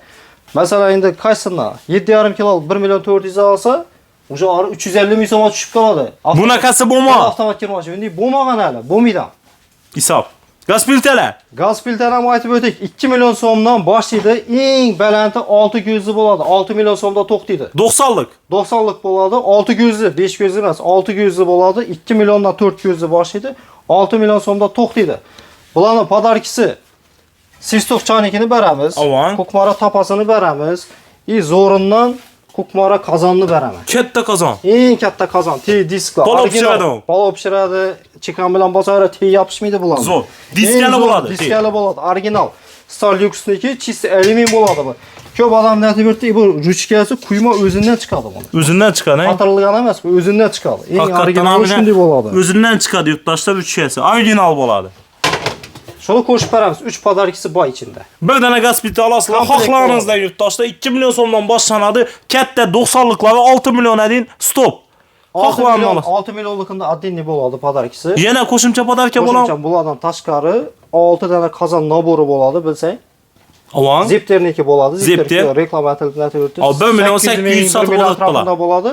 masalan endi qaysini 7,5 kilo 1 million 400 olsa, o'sha 350 ming so'mga tushib qoladi. Bunaqasi bo'lma. Avtomat kirmoqchi. Endi bo'lmagan hali, bo'lmaydi. Hisob. Gaz filtrlar. Gaz filtrini ham aytib o'tdik. 2 million so'mdan boshlaydi. Eng balanti 6 ko'zli bo'ladi. 6 million so'mda to'xtaydi. 90lik. 90lik bo'ladi. 6 ko'zli, 5 ko'zli emas, 6 ko'zli bo'ladi. 2 milliondan 4 ko'zli boshlaydi. 6 million so'mda to'xtaydi. Bularning podarkisi Sistov chanikini beramiz. Avan. Ko'kmara tapasini beramiz. Zo'rindan ko'kmara qozonni beraman. Katta qozon. Eng katta qozon, T disklar. Palov pishiradi. Palov pishiradi. Chiqan bilan bosari T yopishmaydi bular. Zo'r. Diskali bo'ladi. Diskali bo'ladi. Original. Starlux'niki chist alyumin bo'ladi bu. Ko'p odamlar aytib o'tdi, bu ruchkasi quyma o'zidan chiqadi buni. O'zidan chiqadi, ha? Qatirilgan emas, bu o'zidan chiqadi. Eng original shunday bo'ladi. O'zidan chiqadi yurtdoshlar ruchkasi. Original bo'ladi. Shuni qo'shib beramiz. 3 podarkisi bor ichida. Bir dana gaz filtri olasizlar. Xohlaringizdan yurtdoshlar 2 million so'mdan boshlanadi. Katta 90liklari 6 millionga deyim stop. 6 millionlikda addinli bo'ladi podarkisi. Yana qo'shimcha podarka bo'ladi. Qo'shimcha bulardan tashqari 6 dana qozon nabori bo'ladi, bilsang. Avan. Zipterniki bo'ladi. Zipter. Reklama atilib 1 million 800 sotib bo'ladi.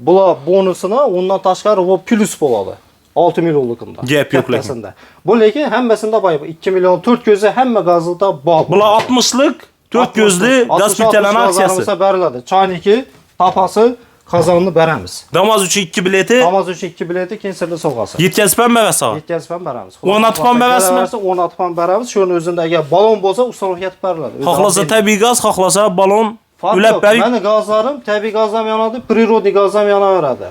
Bular bonusini undan tashqari va plus bo'ladi. 6 millionlikda. Gap yo'q lekin. Bu lekin hammasida boy 2 million 4 ko'zi hamma gazda bor. Bular 60lik 4 ko'zli gaz filtrlari aksiyasi. Beriladi. Chayniki, tapasi, qozonni beramiz. Damoz uchun 2 bileti. Damoz uchun 2 bileti, keyin sirli sovg'asi. Yetkazib ham berasiz. Yetkazib ham beramiz. O'rnatib ham berasizmi? O'rnatib ham beramiz. Shuni o'zida agar balon bo'lsa, ustonoq yetib beriladi. Xohlasa tabiiy gaz, xohlasa balon ulab bering. Meni gazlarim tabiiy gaz ham yonadi, prirodniy gaz ham yonaveradi.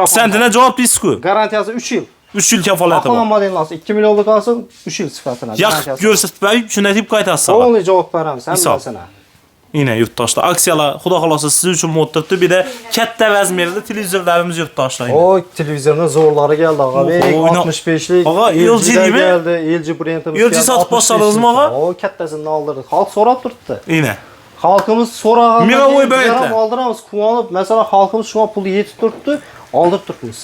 Sentina javob deysiz-ku. Garantiyasi 3 yil. 3 yil kafolati bor. Aqlon modelasi 2 millionlik olsin, 3 yil sifatini. Yoqib ko'rsatib bering, shunday deb qaytasiz. To'liq javob beramiz hammasini. Yine yurtdoshlar aksiyalar xudo xolosa siz uchun o'tiribdi. Bir de katta razmerli televizorlarimiz yurtdoshlar. Oy, televizorning zo'rlari keldi, og'a. 65lik. Og'a, LG deymi? Geldi, LG brendimiz. LG sotib boshladingizmi, og'a? O, kattasini oldirdik. Xalq so'rab turibdi. Yine. Xalqimiz so'ragan. Mirovoy bayatlar. Oldiramiz, quvonib, masalan, xalqimiz shunga pul yetib turibdi, oldirib turibmiz.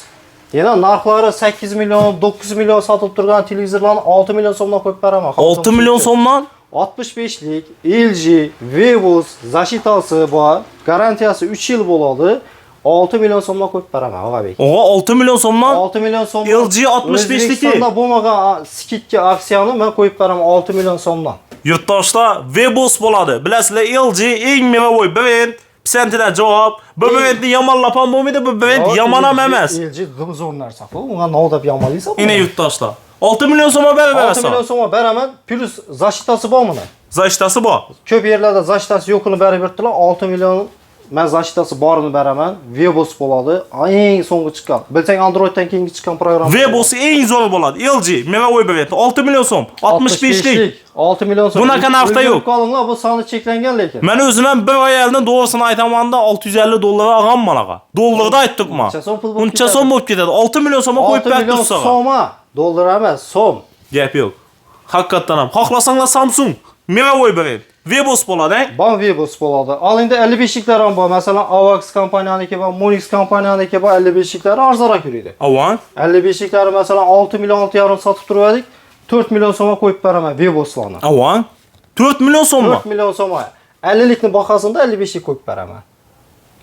Yana narxlari 8 million, 9 million sotib turgan televizorlarni 6 million so'mdan qo'yib beraman. 6 million so'mdan 65lik LG Vivos zashitasi bor. Garantiyasi 3 yil bo'ladi. 6 million so'mdan qo'yib beraman, og'abek. Og'a 6 million so'mdan 6 million so'm. LG 65liki. O'zbekistonda bo'lmagan skidga aksiyani men qo'yib beraman 6 million so'mdan. Yurtdoshlar Vivos bo'ladi. Bilasizlar, LG eng mirovoy brend. Pisentidan javob. Bu brendni yomonlab ham bo'lmaydi, bu brend yomon ham emas. LG zo'r narsa. Unga nodab yomonlaysan. Yine yurtdoshlar. 6 million so'm beraman. 6 million so'm beraman. Plus zashitasi bormi? Zashtasi bor. Ko'p yerlarda zashitasi yo'qini berib berdilar. 6 million men zashitasi borini beraman. Vivos bo'ladi. Eng so'nggi chiqqan. Bilsang Androiddan keyingi chiqqan program. Vivos eng zo'r bo'ladi. LG mirovoy brend 6 million so'm. 65lik. 6 million so'm. Bunaqa narxda yo'q. Qolinglar, bu soni cheklangan lekin. Men o'zim ham bir oyaldan doğrusini aytamanda 650 dollar olgan manaqa. Dollarda aytdikmi? Uncha so'm bo'lib ketadi. 6 million so'mga qo'yib berdik sizga. So'ma, dollar emas, so'm. Gap yo'q. Haqiqatan ham. Xohlasanglar Samsung mirovoy brend. Vivos bo'ladi. Ban Vivos bo'ladi. Al endi 55liklar ham bor. Masalan, Avax kompaniyaniki va Monix kompaniyaniki bor 55liklari arzonroq yuradi. Avan. 55liklari masalan 6 million 6,5 sotib turardik. 4 million so'mga qo'yib beraman Vivoslarni. Avan. 4 million so'mmi? 4 million so'mga. 50likni bahosida 55lik qo'yib beraman.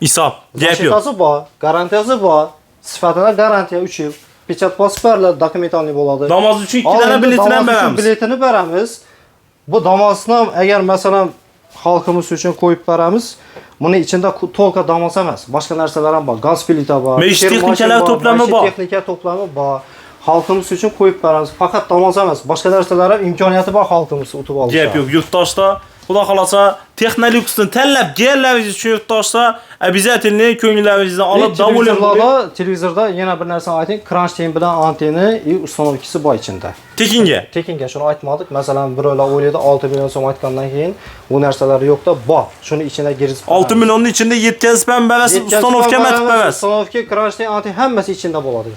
Hisob. Gap yo'q. Zashitasi bor, garantiyasi bor. Sifatida garantiya 3 yil. Pechat bosib beriladi, dokumentalniy bo'ladi. Namoz uchun 2 dana biletini ham beramiz. Biletini beramiz. Bu namozni ham agar masalan xalqimiz uchun qo'yib beramiz. Buni ichida to'lqa namoz emas, boshqa narsalar ham bor. Gaz plita bor, Mesh texnikalar to'plami bor. Texnika to'plami bor. Xalqimiz uchun qo'yib beramiz. Faqat namoz emas, boshqa narsalar ham imkoniyati bor xalqimiz o'tib olishga. Gap yo'q. Yurtdoshlar Xudo xolasa Texnolux'ni tanlab kelganingiz uchun yurtdoshlar, обязательно ko'ngilingizdan olib davolang. Televizorda yana bir narsa ayting, kronshtayn bilan anteni va ustanovkasi bor ichida. Tekinga. Tekinga shuni aytmadik. Masalan, birovlar o'ylaydi 6 million so'm aytgandan keyin bu narsalar yo'qda, bor. Shuni ichida girib 6 millionning ichida yetkazib ham berasiz, ustanovka matib berasiz. Ustanovka, kronshtayn, anten hammasi ichida bo'ladi.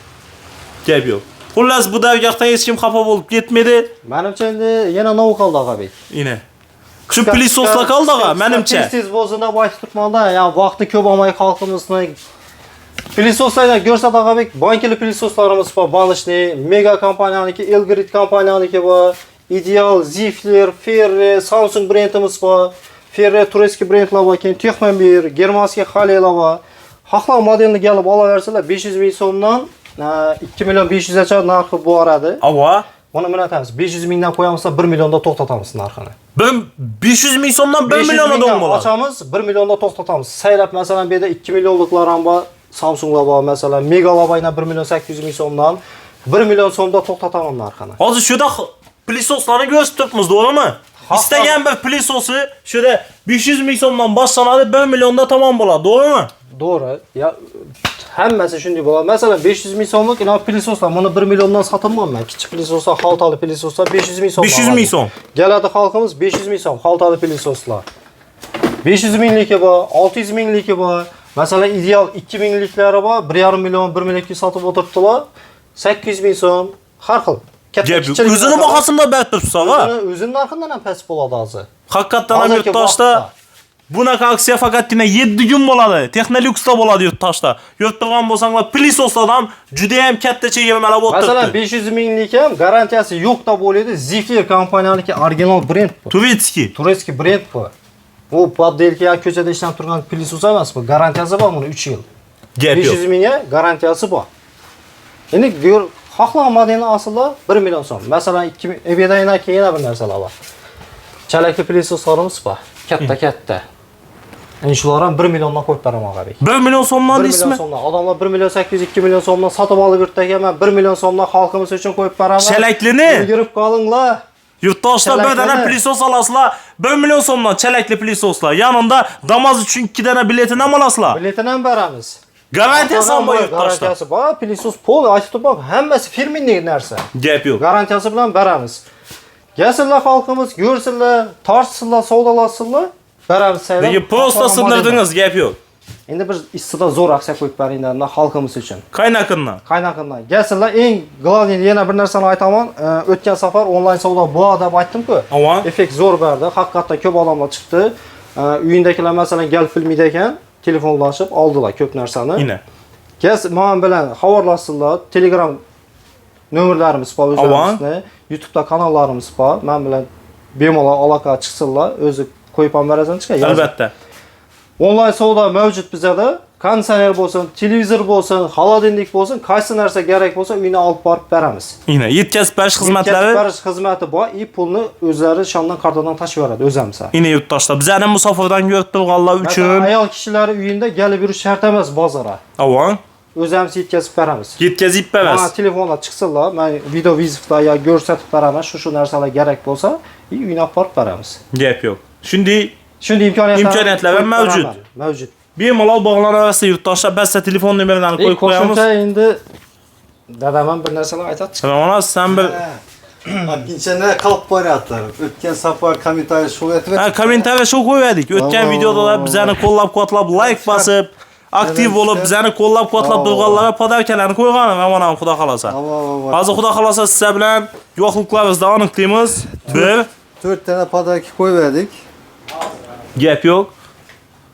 Gap yo'q. Xullas bu davgaqdan hech kim xafa bo'lib ketmadi. Menimcha endi yana nov qoldi Og'abek. Ine. Shu plisoslar qoldi og'a, menimcha. Tez bo'lsin deb aytib turmanda, ya'ni vaqti ko'p olmay xalqimizni plisoslarni ko'rsat Og'abek, bankli plisoslarimiz bor, Banishni, Mega kompaniyaniki, Elgrid kompaniyaniki bor, Ideal, Zifler, Ferre, Samsung brendimiz bor, Ferre turistki brendlar bor, keyin Texnobir, germanskiy Xaleylar bor. Xohlar modelni kelib olaversalar 500 ming so'mdan 2 million 500 gacha narxi boradi. Ava. Buni men aytamiz, 500 mingdan qo'yamizsa 1 millionda to'xtatamiz narxini. 500 ming so'mdan 1 million dom bo'ladi. Ochamiz, 1 millionda to'xtatamiz. Saylab masalan bu yerda 2 millionliklar ham bor, Samsunglar bor, masalan Megalabayna 1 million 800 ming so'mdan 1 million so'mda to'xtataman narxini. Hozir shuda plisoslarni ko'rsatib turibmiz, to'g'rimi? Istagan bir plisosi shuda 500 ming so'mdan boshlanadi, 1 millionda tamom bo'ladi, to'g'rimi? To'g'ri. Ya hammasi shunday bo'ladi. Masalan 500 ming so'mlik ino plisoslar, buni 1 milliondan sotaman men. Kichik plisoslar, xaltali plisoslar 500 ming so'm. 500 ming so'm. Keladi xalqimiz 500 ming so'm xaltali plisoslar. 500 mingligi bor, 600 mingligi bor. Masalan ideal 2 mingliklari bor, 1,5 million, 1 million sotib o'tiribdilar. 800 ming so'm, har xil. O'zini bahosida berib turibsiz-a? O'zini narxidan ham past bo'ladi hozir. Haqiqatan ham yurtdoshda bunaqa aksiya faqatgina 7 kun bo'ladi. Texnolux'da bo'ladi yurtdoshda. Yurtdan bo'lsanglar plisoslardan juda ham katta chegirmalar bo'lib turibdi. Masalan 500 minglik ham garantiyasi yo'q deb o'ylaydi. Zifler kompaniyaniki original brend bu. Turistki brend bu. Bu poddelka ko'chada ishlanib turgan plisos emas bu. Garantiyasi bor buni 3 yil. 500 mingga garantiyasi bor. Endi xohlagan modelni aslida 1 million so'm. Masalan 2 ebedayndan keyin yana bir narsalar bor. Chalakli plisoslarimiz bor. Katta. Endi shular ham 1 milliondan qo'yib beraman Og'abek. 1 million so'mdan 1 ismi? million so'mdan. Odamlar 1 million 800, 2 million so'mdan sotib olib yurtdagi men 1 million so'mdan xalqimiz uchun qo'yib beraman. Chalaklini yurib qolinglar. Yurtdoshlar bir dana plisos olasizlar, 1 million so'mdan chalakli plisoslar. Yanında Damas uchun 2 dana biletini ham olasizlar. Biletini ham beramiz. Garantiyasi ham bor yurtdoshlar. Garantiyasi bor. Plisos pol aytib bak, hammasi firminlik narsa. Gap yo'q. Garantiyasi bilan beramiz. Gelsinlar xalqimiz, ko'rsinlar, tortsinlar, savdolassinlar. Beramiz saylab. Lekin prosta sindirdingiz, gap yo'q. Endi bir istida zo'r aksiya qo'yib beringlar xalqimiz uchun. Qaynaqindan. Gelsinlar, eng global yana bir narsani aytaman. O'tgan safar onlayn savdo bor deb aytdim-ku. Effekt zo'r berdi. Haqiqatdan ko'p odamlar chiqdi. Uyindagilar masalan gal filmida ekan, telefonlashib oldilar ko'p narsani. Ina. Men bilan xabarlashsinlar. Telegram nomerlarimiz bor o'zimizning. YouTube'da kanallarimiz bor. Men bilan bemalol aloqa chiqsinlar. O'zi qo'yib ham berasan chiqay. Albatta. Onlayn savdo mavjud bizda. Konditsioner bo'lsin, televizor bo'lsin, xolodilnik bo'lsin, qaysi narsa kerak bo'lsa uyga olib borib beramiz. Ina, yetkazib berish xizmatlari. Yetkazib berish xizmati bor, pulni o'zlari shondan kartadan tashib beradi o'zimiz. Ina yurtdoshlar, bizlarning musofirdan ko'rib turganlar uchun ayol kishilar uyinda kelib yurish shart emas bozorga. Avon. O'zimiz yetkazib beramiz. Yetkazib beramiz. Mana telefonlar chiqsinlar, men video vizitda ya ko'rsatib beraman, shu narsalar kerak bo'lsa, uyga olib borib beramiz. Gap yo'q. Shunday imkoniyatlar ham mavjud. Bemalol bog'lanaversa yurtdoshlar, basta telefon nomerlarini qo'yib qo'yamiz. Endi dadam ham bir narsalar aytadi. Mana sen bir ikkinchini qilib qo'yaptilar. O'tgan safar kommentariy shu aytib. Kommentariy shu qo'ydik. O'tgan videoda bizlarni qo'llab-quvvatlab, like bosib, aktiv bo'lib, bizlarni qo'llab-quvvatlab turganlarga podarkalarni qo'ygan va mana xudo xolasa. Hozir xudo xolasa sizlar bilan guvohliklarimizni aniqlaymiz. 4 dana podarka qo'ydik. Gap yo'q.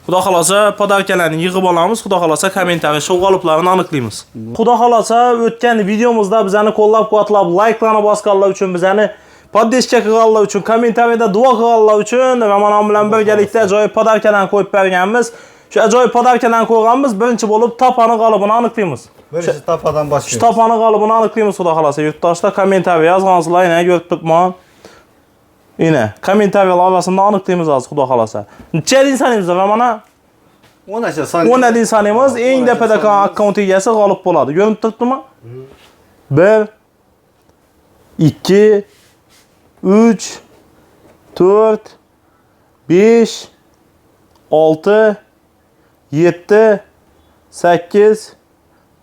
Xudo xolasa podarkalarni yig'ib olamiz, xudo xolasa kommentariy shu g'oliblarini aniqlaymiz. Xudo xolasa o'tgan videomizda bizani qo'llab-quvvatlab, like'larni bosganlar uchun, bizani poddeska qilganlar uchun, kommentariyada duo qilganlar uchun va mana bilan birgalikda ajoyib podarkalarni qo'yib berganmiz. Shu ajoyib podarkalarni qo'yganmiz, birinchi bo'lib topani g'olibini aniqlaymiz. Birinchi topadan boshlaymiz. Shu topani g'olibini aniqlaymiz xudo xolasa. Yurtdoshlar kommentariy yozgansizlar, yana ko'rib turibman. Ina, kommentariyalar orasida aniqlaymiz hozir xudo xolasa. Necha insonimiz va mana 10 insonimiz eng tepada akkaunt egasi g'olib bo'ladi. Ko'rinib turibdimi? 1 2 3 4 5, 6, 7, 8,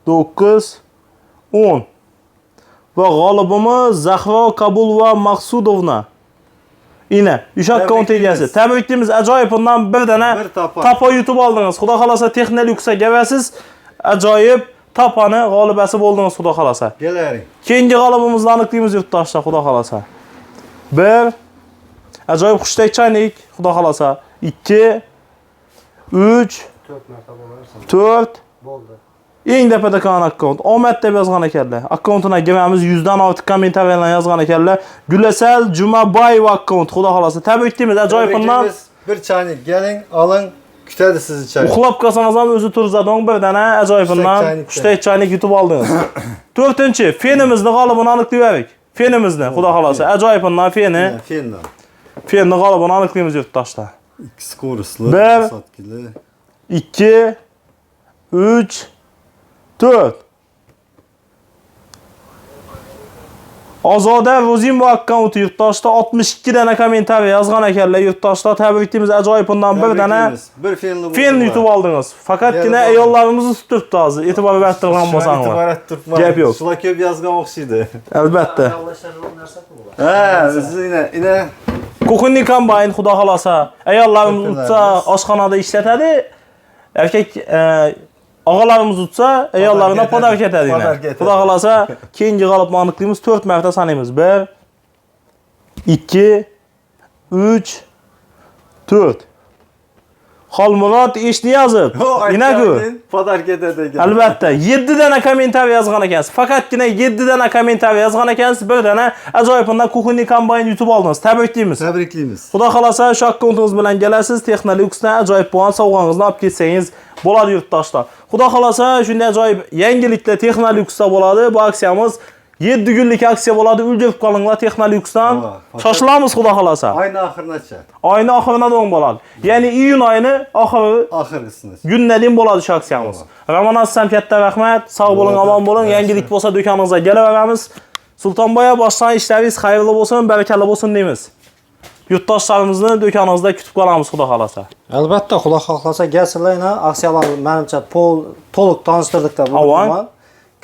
9, 10. Va g'olibimiz Zahro Kabulova Maqsudovna. Yine 3 akkaunt egasi. Tabriklaymiz. Ajoyib, bundan bir dana Bir tapa. tapa yutib oldingiz. Xudo xolasa Texnolux'a kelasiz. Ajoyib tapani g'olibasi bo'ldingiz, Xudo xolasa. Gelering. Keyingi g'olibimizni aniqlaymiz yurtdoshlar, Xudo xolasa. 1 ajoyib xushtak chaynik, Xudo xolasa. 2 3 4 Bo'ldi. eng tepada qolgan akkaunt. Omad deb yozgan ekanlar. Akkauntuna giramiz, 100 dan ortiq kommentariyalar yozgan ekanlar. Gulasal Jumabayeva akkaunt, Xudo xolasa. Tabriklaymiz. Ajoyib bundan. Bir çaynik geling, alın, kütedi sizi çay. Uxlab qolsangiz ham o'zi turzadon bir dana ajoyib bundan xushtak chaynik yutib oldingiz. 4-chi, fenimizni g'olibini aniqlayverik. Fenimizni, Xudo xolasa. Ajoyib bundan feni. Finland. Fenni g'olibini aniqlaymiz yurtdoshlar. İkisi koruslu. Bir. Satkili. 2 3 4 Ozoda Rozimova akkaunti yurtdoshlar 62 dana kommentariy yozgan ekanlar yurtdoshlar. Tabriklaymiz. Ajoyib bundan bir dana Bir Finland. fen yutib oldingiz. Faqatgina ayollarimizni tutibdi hozir. E'tibor bertirgan bo'lsangiz. İtibaret tutma. Gap yo'q. Şula köp yazgan oxşiydi. Albatta. He, siz yine Kuxunni kombayn, Xudo xolasa. Ayollarimiz utsa oshxonada ishlatadi. Erkek og'alarimiz utsa ayollarına podarka etadi. Xudo xolasa keyingi g'olibni aniqlaymiz. 4 marta sanaymiz. 1 2 3 4 Xolmurod Eshniyazov. Inagu. Podark etedi. Albatta 7 dana kommentariy yozgan ekansiz. Faqatgina 7 dana kommentariy yozgan ekansiz. Bir dana ajoyib bundan Kuxunni kombayn yutib oldingiz. Tabriklaymiz. Tebrikliymiz. Xudo xolasa shu akkauntingiz bilan kelasiz. Texnolux'dan ajoyib bo'lgan sovg'angizni olib ketsangiz bo'ladi yurtdoshlar. Xudo xolasa shunday ajoyib yangiliklar Texnolux'da bo'ladi. Bu aksiyamiz 7 kunlik aksiya bo'ladi. Ulgurib qolinglar Texnolux'dan. Shoshilamiz Xudo xolasa. Ayni oxirigacha. Oyning oxirida do'ng bo'ladi. Ya'ni iyun oyini oxiri Oxirgisini. günlərin bo'ladi shu aksiyamiz. Ramon Assam katta rahmat. Sog' bo'ling, omon bo'ling. Yangilik bo'lsa do'konimizga kelaveramiz. Sultonboya boshdan ishlaringiz xayrli bo'lsin, barakalla bo'lsin deymiz. Yurtdoshlarimizni do'konimizda kutib qolamiz, Xudo xolasa. Albatta, Xudo xohlasa gelsizlar, aksiyalarni menimcha to'liq tanishtirdik deb o'ylayman.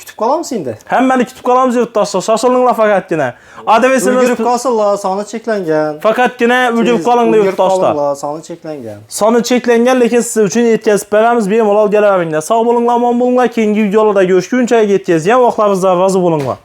Kutib qolamiz endi. Hammani kutib qolamiz yurtdoshlar. Shoshilinglar faqatgina. Adresimiz Ulgurib qolsinlar, soni cheklangan. faqatgina ulgurib qolinglar yurtdoshlar. Soni cheklangan. Soni cheklangan, lekin siz uchun yetkazib beramiz. Bemalol kelaveringlar. Sog' bo'linglar, omon bo'linglar. Keyingi videolarda ko'rishguncha yetkazgan vaqtlaringizda rozi bo'linglar.